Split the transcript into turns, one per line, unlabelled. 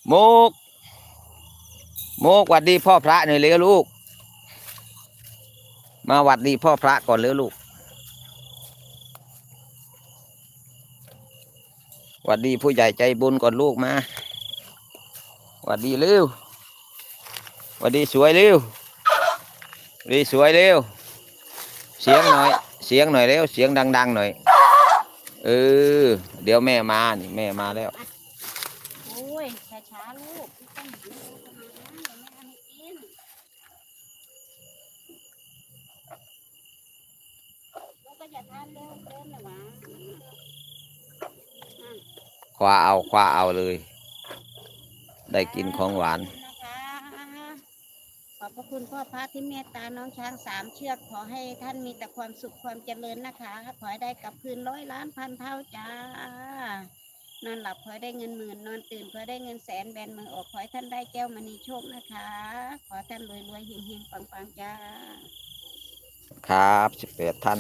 โมกโมกหวัดดีพ่อพระหน่อยเลยลูกมาหวัดดีพ่อพระก่อนเลยลูกหวัดดีผู้ใหญ่ใจบุญก่อนลูกมาหวัดดีเร็วหวัดดีสวยเร็วดีสวยเร็วเสียงหน่อยเสียงหน่อยเร็วเสียงดังๆหน่อยเออเดี๋ยวแม่มานี่แม่มาแล้ว
โอ้ยช้าๆลูกไม่ต้องหิวขนาดนั้นเดี๋ยวแม่ทำให้กินแล้วก็อย่าทานเร็วเกินนะหวะ
คว้าเอาเลยได้กินของหวาน
นะคะขอบพระคุณพ่อพระที่เมตตาน้องช้าง3 เชือกขอให้ท่านมีแต่ความสุขความเจริญนะคะขอให้ได้กลับคืน100 ล้านพันเท่าจ้านอนหลับขอให้ได้เงินหมื่นนอนตื่นขอให้ได้เงินแสนแบนมือออกขอให้ท่านได้แก้วมณีโชคนะคะขอท่านรวยๆเฮงๆปังๆจ้า
ครับ18 ท่าน